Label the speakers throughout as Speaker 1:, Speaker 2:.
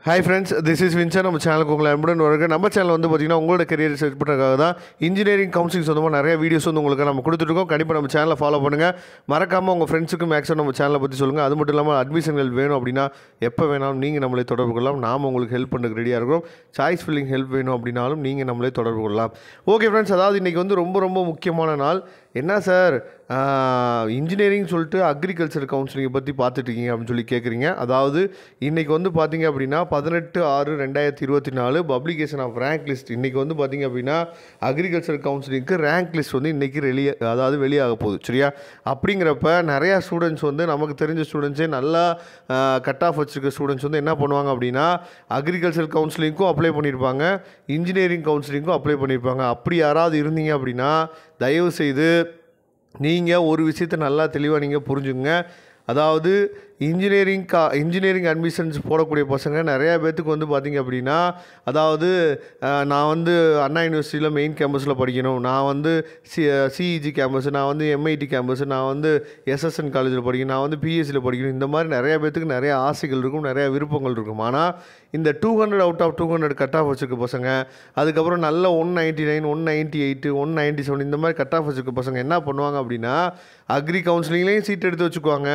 Speaker 1: Hi friends, this is Vinson. நம்ம சேனலுக்கு உங்களை அன்புடன் வருங்க. நம்ம சேனல் வந்து பார்த்திங்கன்னா உங்களோட கரியர் செட் பண்ணுறதுக்காக தான் இன்ஜினியரிங் கவுன்சிலிங் சொந்தமாக நிறைய வீடியோஸ் வந்து உங்களுக்கு நம்ம கொடுத்துருக்கோம். கண்டிப்பாக நம்ம சேனலை ஃபாலோ பண்ணுங்கள். மறக்காமல் உங்கள் ஃப்ரெண்ட்ஸுக்கு மேக்ஸிமம் நம்ம சேனலை பற்றி சொல்லுங்கள். அது மட்டும் இல்லாமல் அட்மிஷன்கள் வேணும் அப்படின்னா எப்போ வேணாலும் நீங்கள் நம்மளை தொடர்பு கொள்ளலாம். நாம் உங்களுக்கு ஹெல்ப் பண்ணுறதுக்கு ரெடியாக இருக்கிறோம். சாய்ஸ் ஃபில்லிங் ஹெல்ப் வேணும் அப்படின்னாலும் நீங்கள் நம்மளை தொடர்பு கொள்ளலாம். ஓகே ஃப்ரெண்ட்ஸ், அதாவது இன்றைக்கி வந்து ரொம்ப ரொம்ப முக்கியமான நாள். என்ன சார் இன்ஜினியரிங் சொல்லிட்டு அக்ரிகல்ச்சர் கவுன்சிலிங்கை பற்றி பார்த்துட்ருக்கீங்க அப்படின்னு சொல்லி கேட்குறீங்க. அதாவது இன்றைக்கி வந்து பார்த்திங்க அப்படின்னா 18/6/2024 பப்ளிகேஷன் ஆஃப் ரேங்க் லிஸ்ட். இன்றைக்கி வந்து பார்த்திங்க அப்படின்னா அக்ரிகல்ச்சர் கவுன்சிலிங்க்கு ரேங்க் லிஸ்ட் வந்து இன்றைக்கி வெளியாக போகுது. சரியா? அப்படிங்கிறப்ப நிறையா ஸ்டூடெண்ட்ஸ் வந்து நமக்கு தெரிஞ்ச ஸ்டூடெண்ட்ஸே நல்லா கட் ஆஃப் வச்சுருக்க ஸ்டூடெண்ட்ஸ் வந்து என்ன பண்ணுவாங்க அப்படின்னா அக்ரிகல்ச்சர் கவுன்சிலிங்க்கும் அப்ளை பண்ணியிருப்பாங்க, இன்ஜினியரிங் கவுன்சிலிங்க்கும் அப்ளை பண்ணியிருப்பாங்க. அப்படி யாராவது இருந்தீங்க அப்படின்னா தயவுசெய்து நீங்கள் ஒரு விஷயத்தை நல்லா தெளிவாக நீங்கள் புரிஞ்சுங்க. அதாவது இன்ஜினியரிங் அட்மிஷன்ஸ் போடக்கூடிய பசங்க நிறையா பேர்த்துக்கு வந்து பார்த்திங்க அப்படின்னா, அதாவது நான் வந்து அண்ணா யூனிவர்சிட்டியில் மெயின் கேம்பஸில் படிக்கணும், நான் வந்து சிஇஜி கேம்பஸ், நான் வந்து எம்ஐடி கேம்பஸ், நான் வந்து எஸ்எஸ்என் காலேஜில் படிக்கணும், நான் வந்து பிஎஸ்சியில் படிக்கணும். இந்த மாதிரி நிறையா பேர்த்துக்கு நிறையா ஆசைகள் இருக்கும், நிறையா விருப்பங்கள் இருக்கும். ஆனால் இந்த 200 அவுட் ஆஃப் 200 கட் ஆஃப் வச்சுருக்க பசங்க, அதுக்கப்புறம் நல்ல 199, 198, 197 இந்த மாதிரி கட் ஆஃப் வச்சுருக்க பசங்க என்ன பண்ணுவாங்க அப்படின்னா அக்ரி கவுன்சிலிங்லேயும் சீட் எடுத்து வச்சுக்குவாங்க,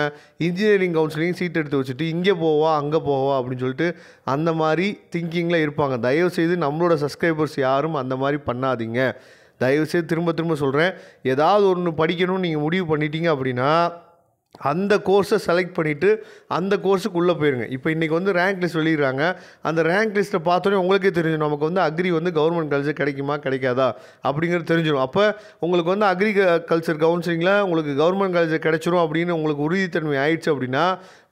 Speaker 1: இன்ஜினியரிங் கவுன்சிலிங் சீட் எடுத்து வச்சுட்டு இங்கே போவா அங்கே போவா அப்படின்னு சொல்லிட்டு அந்த மாதிரி திங்கிங்கில் இருப்பாங்க. தயவுசெய்து நம்மளோட சப்ஸ்கிரைபர்ஸ் யாரும் அந்த மாதிரி பண்ணாதீங்க. தயவுசெய்து திரும்ப திரும்ப சொல்கிறேன், ஏதாவது ஒன்று படிக்கணும்னு நீங்கள் முடிவு பண்ணிட்டீங்க அப்படின்னா அந்த கோர்ஸை செலக்ட் பண்ணிவிட்டு அந்த கோர்ஸுக்கு உள்ளே போயிருங்க. இப்போ இன்றைக்கி வந்து ரேங்க் லிஸ்ட் வெளியிடுறாங்க. அந்த ரேங்க் லிஸ்ட்டை பார்த்தோன்னே உங்களுக்கே தெரிஞ்சிடும் நமக்கு வந்து அக்ரி வந்து கவர்மெண்ட் காலேஜ் கிடைக்குமா கிடைக்காதா அப்படிங்கிறது தெரிஞ்சிடும். அப்போ உங்களுக்கு வந்து அக்ரிகல்ச்சர் கவுன்சிலிங்கில் உங்களுக்கு கவர்மெண்ட் காலேஜ் கிடைச்சிரும் அப்படின்னு உங்களுக்கு உறுதித்தன்மை ஆயிடுச்சு அப்படின்னா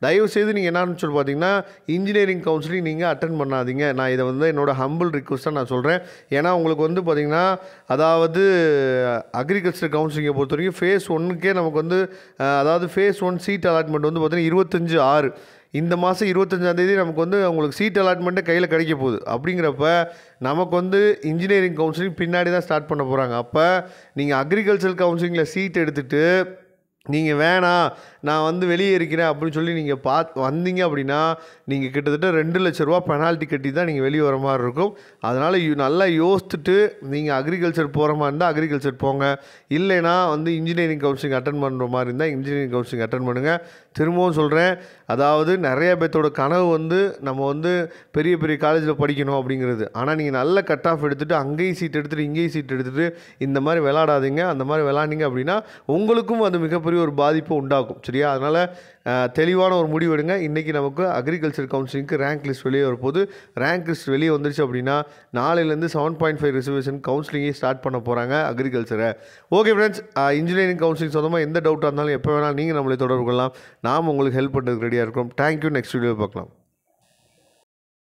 Speaker 1: தயவுசெய்து நீங்கள் என்னன்னு சொல்லி பார்த்தீங்கன்னா இன்ஜினியரிங் கவுன்சிலிங் நீங்கள் அட்டன் பண்ணாதீங்க. நான் இதை வந்து என்னோடய ஹம்பிள் ரிக்வஸ்ட்டாக நான் சொல்கிறேன். ஏன்னா உங்களுக்கு வந்து பார்த்திங்கன்னா அதாவது அக்ரிகல்ச்சர் கவுன்சிலிங்கை பொறுத்த வரைக்கும் ஃபேஸ் 1க்கே நமக்கு வந்து அதாவது ஃபேஸ் 1 சீட் அலாட்மெண்ட் வந்து பார்த்திங்கன்னா 25/6 இந்த மாதம் 25ஆம் நமக்கு வந்து உங்களுக்கு சீட் அலாட்மெண்ட்டே கையில் கிடைக்க போகுது. அப்படிங்கிறப்ப நமக்கு வந்து இன்ஜினியரிங் கவுன்சிலிங் பின்னாடி தான் ஸ்டார்ட் பண்ண போகிறாங்க. அப்போ நீங்கள் அக்ரிகல்ச்சர் கவுன்சிலிங்கில் சீட் எடுத்துகிட்டு நீங்கள் வேணாம் நான் வந்து வெளியே இருக்கிறேன் அப்படின்னு சொல்லி நீங்கள் வந்தீங்க அப்படின்னா நீங்கள் கிட்டத்தட்ட 2 லட்ச ரூபா பெனால்ட்டி கட்டி தான் நீங்கள் வெளியே வர மாதிரி இருக்கும். அதனால் நல்லா யோசித்துட்டு நீங்கள் அக்ரிகல்ச்சர் போகிற மாதிரி இருந்தால் அக்ரிகல்ச்சர் போங்க. இல்லைனா வந்து இன்ஜினியரிங் கவுன்சிலிங் அட்டன் பண்ணுற மாதிரி இருந்தால் இன்ஜினியரிங் கவுன்சிலிங் அட்டன் பண்ணுங்கள். திரும்பவும் சொல்கிறேன், அதாவது நிறைய பேர்த்தோட கனவு வந்து நம்ம வந்து பெரிய பெரிய காலேஜில் படிக்கணும் அப்படிங்கிறது. ஆனால் நீங்கள் நல்ல கட் ஆஃப் எடுத்துகிட்டு அங்கேயும் சீட் எடுத்துகிட்டு இங்கேயும் சீட் எடுத்துகிட்டு இந்த மாதிரி விளாடாதீங்க. அந்த மாதிரி விளாண்டிங்க அப்படின்னா உங்களுக்கும் அது மிகப்பெரிய ஒரு பாதிப்பை உண்டாக்கும். சரியா? அதனால் தெளிவான ஒரு முடிவு எடுங்க. இன்றைக்கி நமக்கு அக்ரிகல்ச்சர் கவுன்சிலிங்க்கு ரேங்க் லிஸ்ட் வெளியே வரப்போது. ரேங்க் லிஸ்ட் வெளியே வந்துருச்சு அப்படின்னா நாளையிலேருந்து 7.5 ரிசர்வேஷன் கவுன்சிலிங்கே ஸ்டார்ட் பண்ண போகிறாங்க அக்ரிகல்ச்சரை. ஓகே ஃப்ரெண்ட்ஸ், இன்ஜினியரிங் கவுன்சிலிங் சொந்தமாக எந்த டவுட்டாக இருந்தாலும் எப்போ வேணாலும் நீங்கள் நம்மளை தொடர்பு கொள்ளலாம். நாம் உங்களுக்கு ஹெல்ப் பண்ணுறதுக்கு ரெடியாக இருக்கோம். தேங்க்யூ. நெக்ஸ்ட் வீடியோ பார்க்கலாம்.